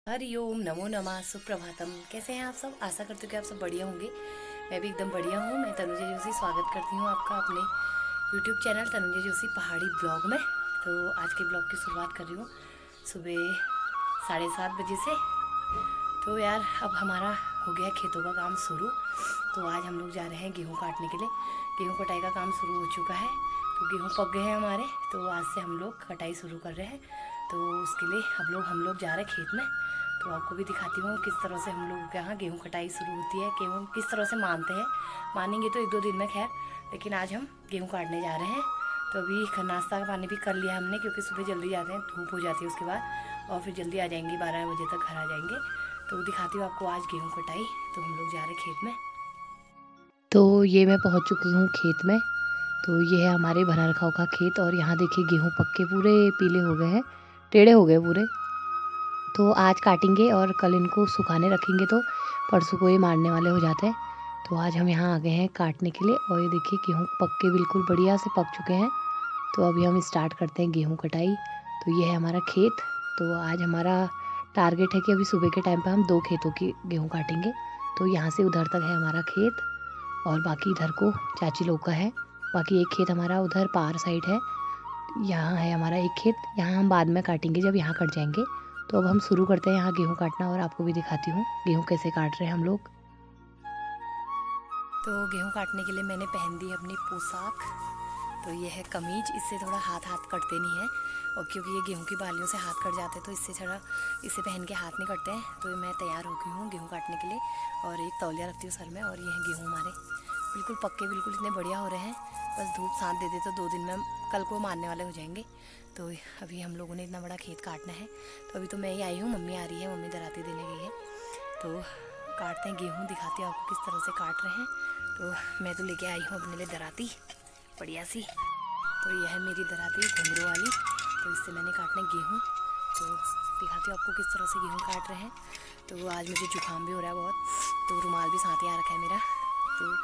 हरिओम नमो नमः सुप्रभातम। कैसे हैं आप सब? आशा करती हूँ कि आप सब बढ़िया होंगे। मैं भी एकदम बढ़िया हूँ। मैं तनुजा जोशी स्वागत करती हूँ आपका अपने यूट्यूब चैनल तनुजा जोशी पहाड़ी ब्लॉग में। तो आज के ब्लॉग की शुरुआत कर रही हूँ सुबह 7:30 बजे से। तो यार अब हमारा हो गया खेतों का काम शुरू। तो आज हम लोग जा रहे हैं गेहूँ काटने के लिए। गेहूँ कटाई का काम शुरू हो चुका है। तो गेहूँ पक गए हैं हमारे, तो आज से हम लोग कटाई शुरू कर रहे हैं। तो उसके लिए हम लोग जा रहे हैं खेत में। तो आपको भी दिखाती हूँ किस तरह से हम लोग के यहाँ गेहूँ कटाई शुरू होती है, गेहूँ किस तरह से मानते हैं। मानेंगे तो 1-2 दिन में खैर, लेकिन आज हम गेहूँ काटने जा रहे हैं। तो अभी नाश्ता का पानी भी कर लिया हमने, क्योंकि सुबह जल्दी जाते हैं, धूप हो जाती है उसके बाद, और फिर जल्दी आ जाएंगे, 12 बजे तक घर आ जाएंगे। तो दिखाती हूँ आपको आज गेहूँ कटाई। तो हम लोग जा रहे हैं खेत में। तो ये मैं पहुँच चुकी हूँ खेत में। तो ये है हमारे भनरखाव का खेत, और यहाँ देखिए गेहूँ पक्के पूरे पीले हो गए हैं, टेढ़े हो गए पूरे। तो आज काटेंगे और कल इनको सुखाने रखेंगे, तो परसों को ये मारने वाले हो जाते हैं। तो आज हम यहाँ आ गए हैं काटने के लिए, और ये देखिए गेहूँ पक्के बिल्कुल बढ़िया से पक चुके हैं। तो अभी हम स्टार्ट करते हैं गेहूँ कटाई। तो ये है हमारा खेत। तो आज हमारा टारगेट है कि अभी सुबह के टाइम पे हम 2 खेतों की गेहूँ काटेंगे। तो यहाँ से उधर तक है हमारा खेत, और बाकी इधर को चाची लोग का है। बाकी एक खेत हमारा उधर पार साइड है। यहाँ है हमारा एक खेत, यहाँ हम बाद में काटेंगे जब यहाँ कट जाएंगे। तो अब हम शुरू करते हैं यहाँ गेहूँ काटना, और आपको भी दिखाती हूँ गेहूँ कैसे काट रहे हैं हम लोग। तो गेहूँ काटने के लिए मैंने पहन दी अपनी पोशाक। तो ये है कमीज, इससे थोड़ा हाथ कटते नहीं है, और क्योंकि ये गेहूँ की बालियों से हाथ कट जाते हैं, तो इसे पहन के हाथ नहीं कटते हैं। तो मैं तैयार हो गई हूँ गेहूँ काटने के लिए, और एक तौलिया रखती हूँ सर में। और ये है गेहूँ हमारे बिल्कुल पक्के, बिल्कुल इतने बढ़िया हो रहे हैं। बस धूप साथ दे दे तो 2 दिन में हम कल को मारने वाले हो जाएंगे। तो अभी हम लोगों ने इतना बड़ा खेत काटना है। तो अभी तो मैं ही आई हूँ, मम्मी आ रही है, मम्मी दराती देने गई है। तो काटते हैं गेहूँ, दिखाती हूँ आपको किस तरह से काट रहे हैं। तो मैं तो लेके आई हूँ अपने लिए दराती बढ़िया सी। तो यह है मेरी दराती घुंघरू वाली। तो इससे मैंने काटने गेहूँ। तो दिखाती हूँ आपको किस तरह से गेहूँ काट रहे हैं। तो आज मुझे जुकाम भी हो रहा है बहुत, तो रुमाल भी साथ ही आ रखा है मेरा। तो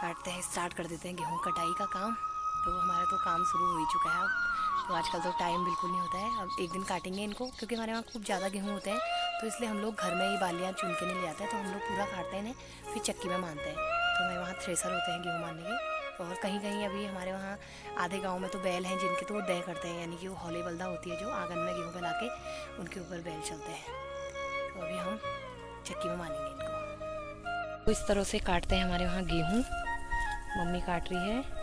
काटते हैं, स्टार्ट कर देते हैं गेहूँ कटाई का काम। तो हमारा तो काम शुरू हो ही चुका है अब। तो आजकल तो टाइम बिल्कुल नहीं होता है। अब एक दिन काटेंगे इनको, क्योंकि हमारे वहाँ खूब ज़्यादा गेहूँ होते हैं। तो इसलिए हम लोग घर में ही बालियाँ चुन के नहीं ले आते हैं। तो हम लोग पूरा काटते हैं इन्हें, फिर चक्की में मानते हैं। तो हमारे वहाँ थ्रेसर होते हैं गेहूँ मारने के। और कहीं कहीं अभी हमारे वहाँ आधे गांव में तो बैल हैं जिनके, तो वो दह करते हैं, यानी कि वो हौले बल्दा होती है जो आंगन में गेहूँ फैला के, उनके ऊपर बैल चलते हैं। तो अभी हम चक्की में मानेंगे इनको। तो इस तरह से काटते हैं हमारे वहाँ गेहूँ। मम्मी काट रही है,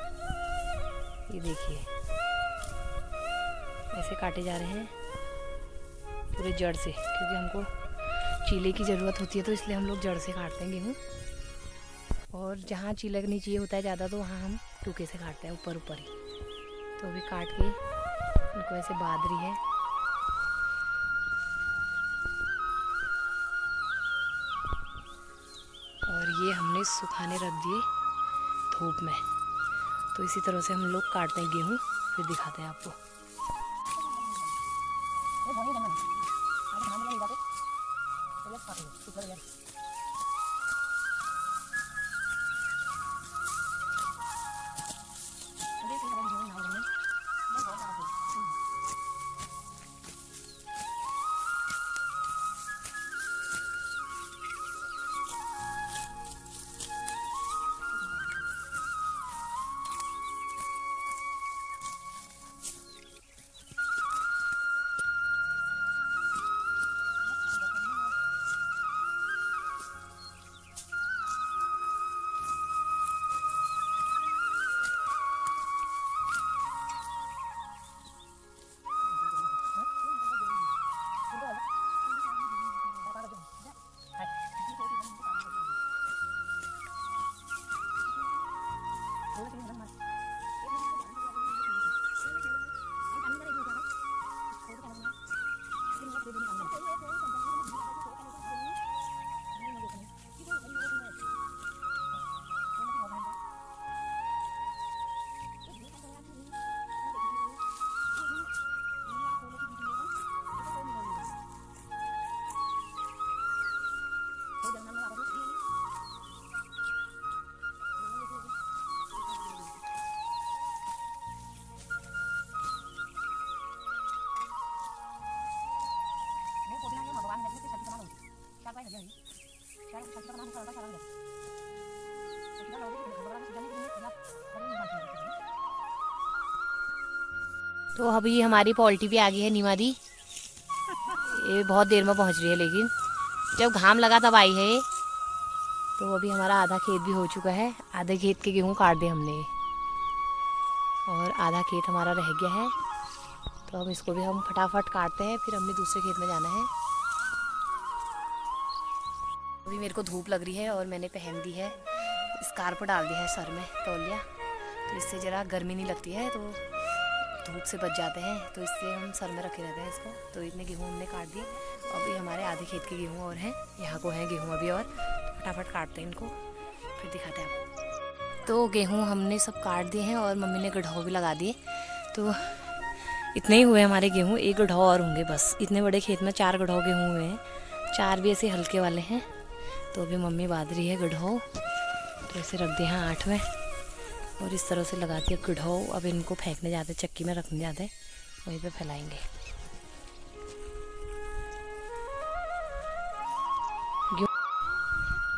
ये देखिए ऐसे काटे जा रहे हैं पूरे जड़ से, क्योंकि हमको चीले की ज़रूरत होती है, तो इसलिए हम लोग जड़ से काटते हैं गेहूँ। और जहाँ चीलक नहीं चाहिए होता है ज़्यादा, तो वहाँ हम टूके से काटते हैं, ऊपर ऊपर ही। तो अभी काट के इनको ऐसे बांध रही है। और ये हमने सुखाने रख दिए धूप में। तो इसी तरह से हम लोग काटते हैं गेहूँ, फिर दिखाते हैं आपको। तो अभी हमारी पोल्ट्री भी आ गई है नीमा दी। ये बहुत देर में पहुंच रही है, लेकिन जब घाम लगा तब आई है ये। तो अभी हमारा आधा खेत भी हो चुका है। आधे खेत के गेहूं काट दिए हमने और आधा खेत हमारा रह गया है। तो हम इसको भी हम फटाफट काटते हैं, फिर हमने दूसरे खेत में जाना है। अभी मेरे को धूप लग रही है और मैंने पहन दी है, स्कार्फ डाल दिया है सर में, तौलिया, तो इससे ज़रा गर्मी नहीं लगती है, तो धूप से बच जाते हैं, तो इसलिए हम सर में रखे रहते हैं इसको। तो इतने गेहूँ हमने काट दिए। अभी हमारे आधे खेत के गेहूँ और हैं, यहाँ को हैं गेहूँ अभी, और फटाफट काटते हैं इनको, फिर दिखाते हैं आपको। तो गेहूँ हमने सब काट दिए हैं और मम्मी ने गढ़ौ भी लगा दिए। तो इतने ही हुए हमारे गेहूँ, एक गढ़ौ और होंगे बस। इतने बड़े खेत में 4 गढ़ौ गेहूँ हुए हैं, 4 भी ऐसे हल्के वाले हैं। तो अभी मम्मी बांध रही है गढ़ौ, तो ऐसे रख दिए हैं 8 में और इस तरह से लगाती है गढ़ौ। अब इनको फेंकने जाते, चक्की में रखने जाते, वहीं पे फैलाएंगे।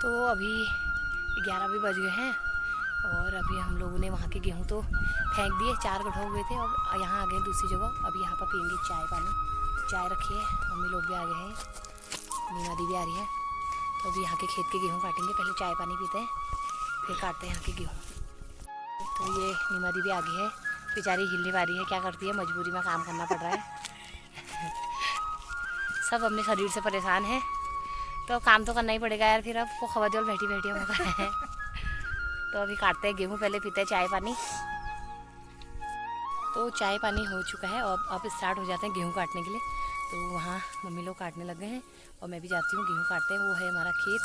तो अभी 11 भी बज गए हैं और अभी हम लोगों ने वहाँ के गेहूँ तो फेंक दिए। 4 गढ़ौ हुए थे और यहाँ आ गए दूसरी जगह। अभी यहाँ पर पियेंगे चाय पानी। चाय रखी है, मम्मी लोग भी आ गए हैं, नीमा दी भी आ रही है। तो अभी यहाँ के खेत के गेहूँ काटेंगे, पहले चाय पानी पीते हैं, फिर काटते हैं यहाँ के गेहूँ। तो ये नीमा दी भी आ गई है, बेचारी हिल नहीं पा रही है, क्या करती है, मजबूरी में काम करना पड़ रहा है। सब अपने शरीर से परेशान है, तो काम तो करना ही पड़ेगा यार, फिर अब वो खबरजोल बैठी बैठी होगा है। तो अभी काटते हैं गेहूँ, पहले पीते हैं चाय पानी। तो चाय पानी हो चुका है और अब स्टार्ट हो जाते हैं गेहूँ काटने के लिए। तो वहाँ मम्मी लोग काटने लग गए हैं और मैं भी जाती हूँ गेहूँ काटते हैं। वो है हमारा खेत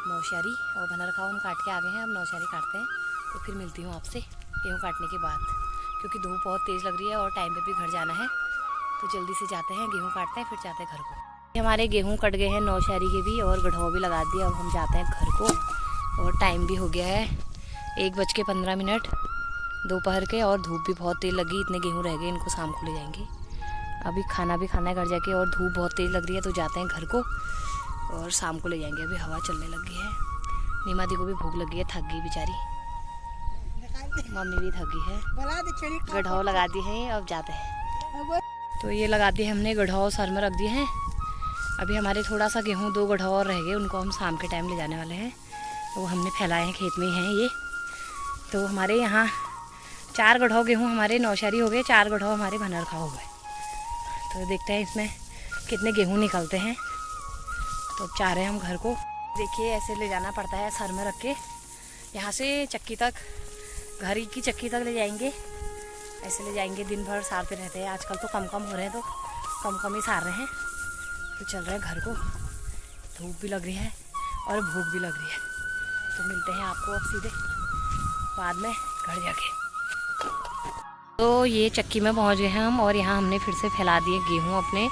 नौशारी, और भनरखाव हम काट के आ गए हैं, अब नौशारी काटते हैं। तो फिर मिलती हूँ आपसे गेहूँ काटने के बाद, क्योंकि धूप बहुत तेज़ लग रही है और टाइम पे भी घर जाना है। तो जल्दी से जाते हैं, गेहूँ काटते हैं, फिर जाते हैं घर को। हमारे गेहूँ कट गए हैं नौशारी के भी, और गढ़ौ भी लगा दिए। अब हम जाते हैं घर को और टाइम भी हो गया है 1:15 दोपहर के, और धूप भी बहुत तेज़ लगी। इतने गेहूँ रह गए, इनको शाम को ले जाएंगे। अभी खाना भी खाना है घर जाके, और धूप बहुत तेज़ लग रही है, तो जाते हैं घर को और शाम को ले जाएंगे। अभी हवा चलने लगी है, नीमा दी को भी भूख लगी है, थक गई बेचारी, मम्मी भी थक गई है। गढ़ौ लगा दी है, अब जाते हैं। तो ये लगा दिए हमने गढ़ौ, सर में रख दिए हैं। अभी हमारे थोड़ा सा गेहूँ 2 गढ़ौ और रह गए, उनको हम शाम के टाइम ले जाने वाले हैं। वो हमने फैलाए हैं, खेत में ही हैं ये। तो हमारे यहाँ 4 गढ़ौ गेहूँ हमारे नौशारी हो गए, 4 गढ़ौ हमारे भनरखाव हो गए। तो देखते हैं इसमें कितने गेहूँ निकलते हैं। तो अब चाह रहे हैं हम घर को। देखिए ऐसे ले जाना पड़ता है सर में रख के, यहाँ से चक्की तक, घर की चक्की तक ले जाएंगे, ऐसे ले जाएंगे। दिन भर सारते रहते हैं, आजकल तो कम कम हो रहे हैं, तो कम कम ही सार रहे हैं। तो चल रहे हैं घर को, धूप भी लग रही है और भूख भी लग रही है। तो मिलते हैं आपको अब सीधे बाद में घर जाके। तो ये चक्की में पहुंच गए हैं हम, और यहाँ हमने फिर से फैला दिए गेहूँ अपने।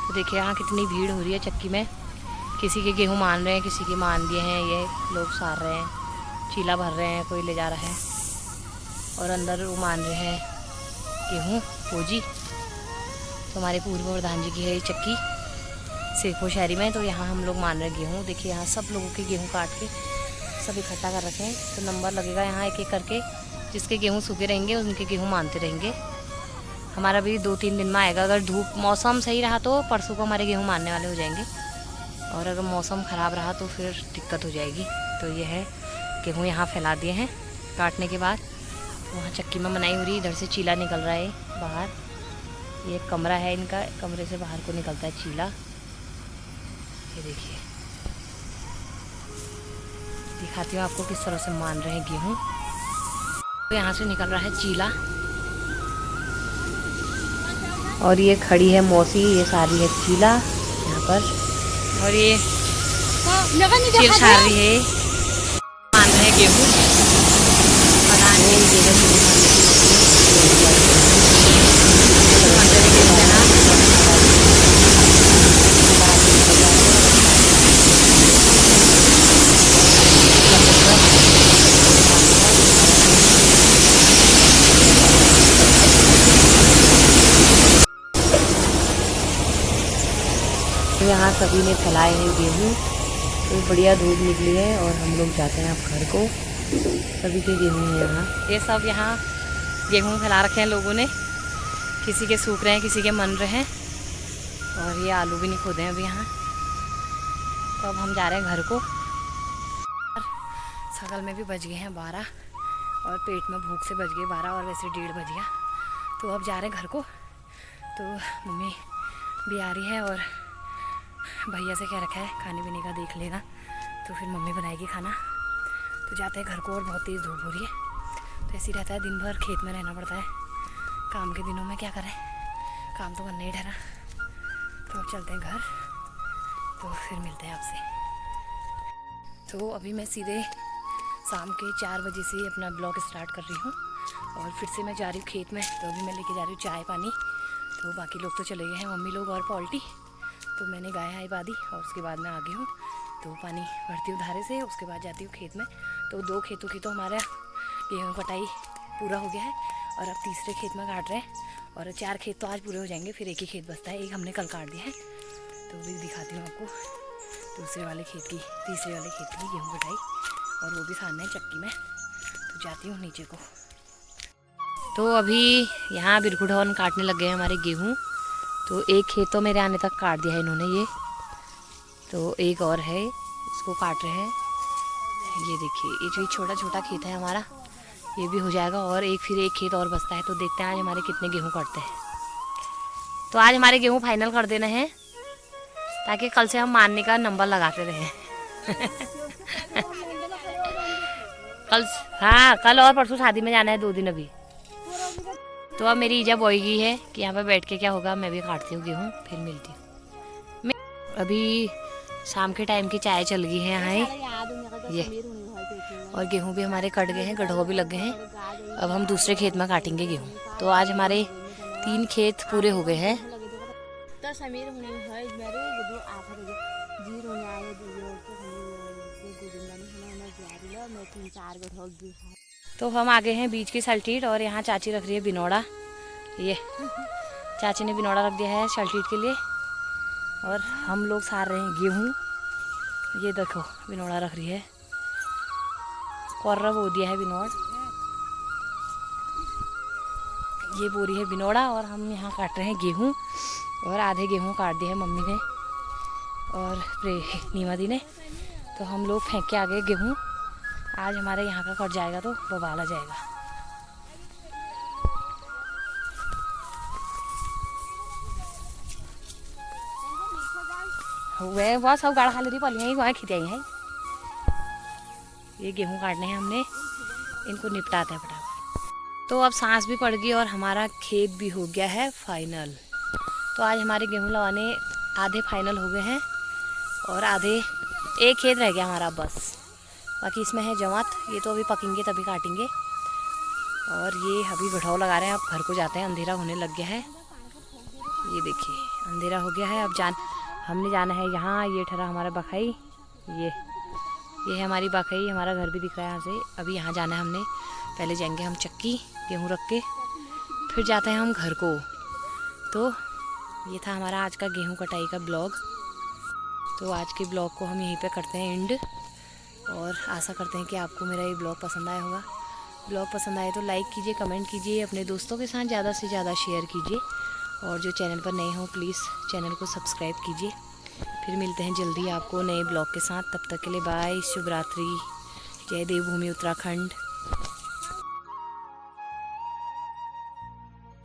तो देखिए यहाँ कितनी भीड़ हो रही है चक्की में, किसी के गेहूँ मान रहे हैं, किसी के मान दिए हैं, ये लोग सार रहे हैं, चीला भर रहे हैं, कोई ले जा रहा है, और अंदर वो मान रहे हैं गेहूँ फौजी। तो हमारे पूर्व प्रधान जी की है ये चक्की शेखपुर शहरी में। तो यहाँ हम लोग मान रहे हैं गेहूँ। देखिए यहाँ सब लोगों के गेहूँ काट के सब इकट्ठा कर रखे हैं। तो नंबर लगेगा यहाँ एक एक करके, जिसके गेहूँ सूखे रहेंगे उनके गेहूँ मानते रहेंगे। हमारा भी 2-3 दिन में आएगा। अगर धूप मौसम सही रहा तो परसों को हमारे गेहूँ मानने वाले हो जाएंगे, और अगर मौसम ख़राब रहा तो फिर दिक्कत हो जाएगी। तो ये है गेहूँ यहाँ फैला दिए हैं काटने के बाद। वहाँ चक्की में मनाई हो रही, इधर से चीला निकल रहा है बाहर। ये कमरा है इनका, कमरे से बाहर को निकलता है चीला। ये देखिए दिखाती हूँ आपको किस तरह से मान रहे हैं गेहूँ। तो यहाँ से निकल रहा है चीला, और ये खड़ी है मौसी, ये सारी है चीला यहाँ पर, और ये चील छाड़ रही है, मान रहे हैं गेहूँ। यहाँ सभी ने फैलाए हैं गेहूँ। तो बढ़िया धूप निकली है और हम लोग जाते हैं अब घर को। सभी के गेहूँ हैं यहाँ। ये सब यहाँ गेहूँ फैला रखे हैं लोगों ने, किसी के सूख रहे हैं, किसी के मन रहे हैं। और ये आलू भी नहीं खोदे हैं अभी यहाँ। तो अब हम जा रहे हैं घर को। सकल में भी बज गए हैं 12 और पेट में भूख से बज गए 12 और वैसे 1:30 बज गया। तो अब जा रहे हैं घर को। तो मम्मी भी आ रही है और भैया से क्या रखा है खाने पीने का देख लेना, तो फिर मम्मी बनाएगी खाना। तो जाते हैं घर को और बहुत तेज़ धूप हो रही है। तो ऐसे ही रहता है, दिन भर खेत में रहना पड़ता है। काम के दिनों में क्या करें, काम तो करना ही ठहरा। तो अब चलते हैं घर, तो फिर मिलते हैं आपसे। तो अभी मैं सीधे शाम के 4 बजे से अपना ब्लॉग स्टार्ट कर रही हूँ और फिर से मैं जा रही हूँ खेत में। तो अभी मैं लेके जा रही हूँ चाय पानी। तो बाकी लोग तो चले गए हैं, मम्मी लोग और पॉल्टी। तो मैंने गाय है आधी और उसके बाद मैं आगे हूँ। तो पानी भरती हूँ धारे से, उसके बाद जाती हूँ खेत में। तो 2 खेतों की तो हमारा गेहूँ कटाई पूरा हो गया है और अब तीसरे खेत में काट रहे हैं। और 4 खेत तो आज पूरे हो जाएंगे, फिर एक ही खेत बचता है, एक हमने कल काट दिया है। तो भी दिखाती हूँ आपको तीसरे वाले खेत की गेहूँ कटाई, और वो भी सामने है चक्की में। तो जाती हूँ नीचे को। तो अभी यहाँ बिरकुडौन काटने लग गए हैं हमारे गेहूँ। तो एक खेत तो मेरे आने तक काट दिया है इन्होंने ये, तो एक और है इसको काट रहे हैं। ये देखिए, ये जो छोटा छोटा खेत है हमारा, ये भी हो जाएगा और फिर एक खेत और बचता है। तो देखते हैं आज हमारे कितने गेहूँ कटते हैं। तो आज हमारे गेहूँ फाइनल कर देना है ताकि कल से हम मारने का नंबर लगाते रहें। कल और परसों शादी में जाना है 2 दिन अभी। तो अब मेरी ईजा बोई गई है कि यहाँ पे बैठ के क्या होगा, मैं भी काटती हूँ गेहूँ, फिर मिलती हूँ। अभी शाम के टाइम की चाय चल गई है यहाँ ये, और गेहूँ भी हमारे कट गए हैं, गड्ढों भी लग गए हैं। अब हम दूसरे खेत में काटेंगे गेहूँ। तो आज हमारे 3 खेत पूरे हो गए हैं। तो हम आगे हैं बीच की सल्टीट, और यहाँ चाची रख रही है बिनौड़ा। ये चाची ने बिनौड़ा रख दिया है सल्टीट के लिए, और हम लोग सार रहे हैं गेहूँ। ये देखो बिनौड़ा रख रही है, कोर्रा बो दिया है बिनौड़। ये बोरी है बिनौड़ा, और हम यहाँ काट रहे हैं गेहूँ। और आधे गेहूँ काट दिए है मम्मी ने और नीमा दी ने। तो हम लोग फेंक के आ गए गेहूँ। आज हमारे यहाँ का कट जाएगा तो बवाल आ जाएगा। हुए बहुत सब गाढ़ा खाली पलियाँ ही वहाँ खिंचाई हैं। ये गेहूँ काटने हैं हमने, इनको निपटाते हैं फटाफट। तो अब सांस भी पड़ गई और हमारा खेत भी हो गया है फाइनल। तो आज हमारे गेहूँ लगाने आधे फाइनल हो गए हैं और आधे, एक खेत रह गया हमारा बस। बाकी इसमें है जमात, ये तो अभी पकेंगे तभी काटेंगे। और ये अभी गठाव लगा रहे हैं। अब घर को जाते हैं, अंधेरा होने लग गया है। ये देखिए अंधेरा हो गया है। अब हमने जाना है यहाँ, ये ठहरा हमारा बखाई, ये है हमारी बखाई, हमारा घर भी दिख रहा है यहाँ से। अभी यहाँ जाना है हमने, पहले जाएंगे हम चक्की गेहूँ रख के, फिर जाते हैं हम घर को। तो ये था हमारा आज का गेहूँ कटाई का ब्लॉग। तो आज के ब्लॉग को हम यहीं पे करते हैं एंड, और आशा करते हैं कि आपको मेरा ये ब्लॉग पसंद आया होगा। ब्लॉग पसंद आए तो लाइक कीजिए, कमेंट कीजिए, अपने दोस्तों के साथ ज़्यादा से ज़्यादा शेयर कीजिए, और जो चैनल पर नए हो प्लीज़ चैनल को सब्सक्राइब कीजिए। फिर मिलते हैं जल्दी आपको नए ब्लॉग के साथ। तब तक के लिए बाय, शुभ रात्रि, जय देवभूमि उत्तराखंड।